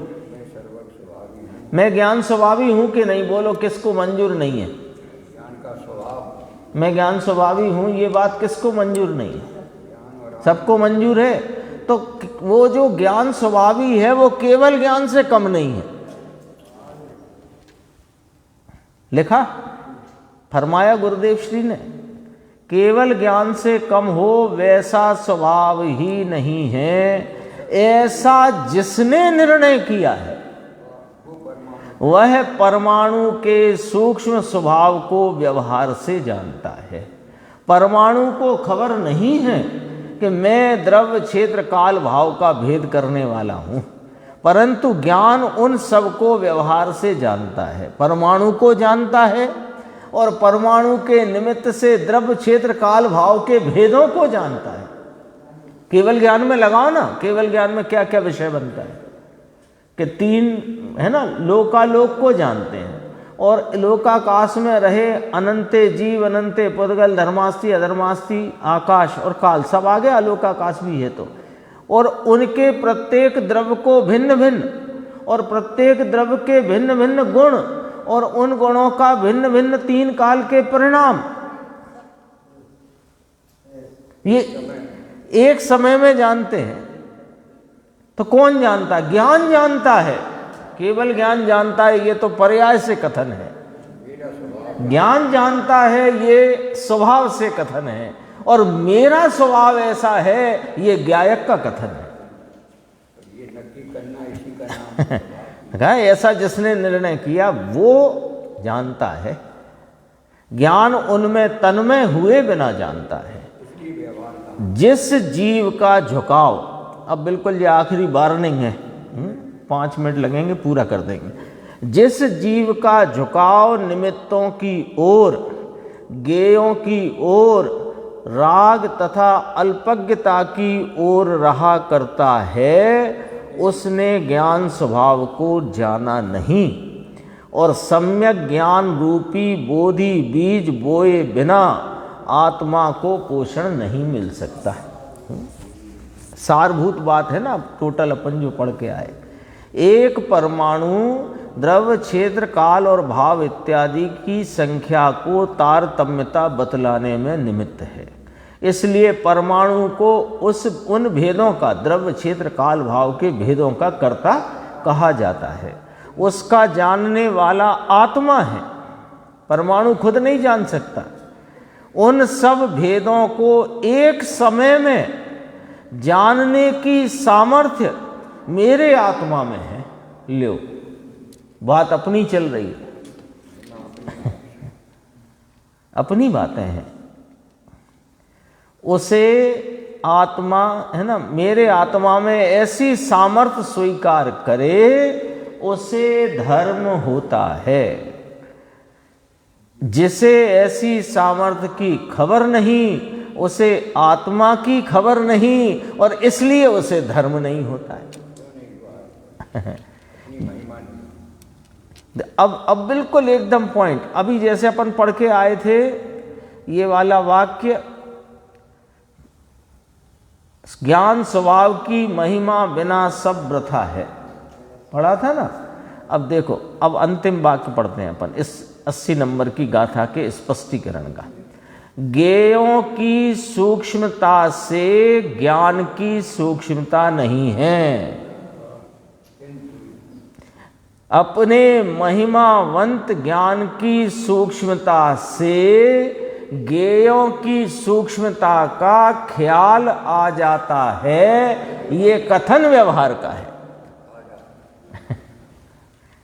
मैं ज्ञान स्वभावी हूं कि नहीं? बोलो, किसको मंजूर नहीं है? मैं ज्ञान स्वभावी हूं, ये बात किसको मंजूर नहीं है? सबको मंजूर है। तो वो जो ज्ञान स्वभावी है वो केवल ज्ञान से कम नहीं है। लिखा, फरमाया गुरुदेव श्री ने, केवल ज्ञान से कम हो वैसा स्वभाव ही नहीं है, ऐसा जिसने निर्णय किया है वह परमाणु के सूक्ष्म स्वभाव को व्यवहार से जानता है। परमाणु को खबर नहीं है कि मैं द्रव्य क्षेत्र काल भाव का भेद करने वाला हूँ, परंतु ज्ञान उन सब को व्यवहार से जानता है। परमाणु को जानता है और परमाणु के निमित्त से द्रव्य क्षेत्र काल भाव के भेदों को जानता है। केवल ज्ञान में लगाओ ना, केवल ज्ञान में क्या क्या विषय बनता है कि 3 है ना, लोकालोक को जानते हैं, और लोकाकाश में रहे अनंते जीव, अनंते पुद्गल, धर्मास्ति अधर्मास्ति, आकाश और काल, सब आ गया, लोकाकाश भी है तो। और उनके प्रत्येक द्रव्य को भिन्न भिन्न, और प्रत्येक द्रव्य के भिन्न भिन्न गुण, और उन गुणों का भिन्न भिन्न 3 काल के परिणाम, ये एक समय में जानते हैं। तो कौन जानता? ज्ञान जानता है, केवल ज्ञान जानता है, ये तो पर्याय से कथन है। ज्ञान जानता है, ये स्वभाव से कथन है, और मेरा स्वभाव ऐसा है, ये ज्ञायक का कथन है। ये नक्की करना इसी का नाम है। ऐसा जिसने निर्णय किया वो जानता है। ज्ञान उनमें तन्मय हुए बिना जानता है। जिस जीव का झुकाव, अब बिल्कुल ये आखिरी वार्निंग है, 5 मिनट लगेंगे, पूरा कर देंगे। जिस जीव का झुकाव निमित्तों की ओर, गेयों की ओर, राग तथा अल्पज्ञता की ओर रहा करता है, उसने ज्ञान स्वभाव को जाना नहीं, और सम्यक ज्ञान रूपी बोधि बीज बोए बिना आत्मा को पोषण नहीं मिल सकता। सारभूत बात है ना, टोटल अपन जो पढ़ के आए। एक परमाणु द्रव्य क्षेत्र काल और भाव इत्यादि की संख्या को तारतम्यता बतलाने में निमित्त है, इसलिए परमाणु को उन भेदों का, द्रव्य क्षेत्र काल भाव के भेदों का कर्ता कहा जाता है। उसका जानने वाला आत्मा है, परमाणु खुद नहीं जान सकता। उन सब भेदों को एक समय में जानने की सामर्थ्य मेरे आत्मा में है, लो, बात अपनी चल रही है, अपनी बातें हैं। उसे आत्मा है ना, मेरे आत्मा में ऐसी सामर्थ्य स्वीकार करे, उसे धर्म होता है। जिसे ऐसी सामर्थ्य की खबर नहीं, उसे आत्मा की खबर नहीं, और इसलिए उसे धर्म नहीं होता है। अब बिल्कुल एकदम पॉइंट, अभी जैसे अपन पढ़ के आए थे ये वाला वाक्य, ज्ञान स्वभाव की महिमा बिना सब वृथा है, पढ़ा था ना। अब देखो, अब अंतिम वाक्य पढ़ते हैं अपन इस 80 नंबर की गाथा के स्पष्टीकरण का। ज्ञेयों की सूक्ष्मता से ज्ञान की सूक्ष्मता नहीं है। अपने महिमावंत ज्ञान की सूक्ष्मता से ज्ञेयों की सूक्ष्मता का ख्याल आ जाता है। ये कथन व्यवहार का है।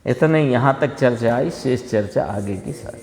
इतने यहां तक चर्चा आई, शेष चर्चा आगे की साथ।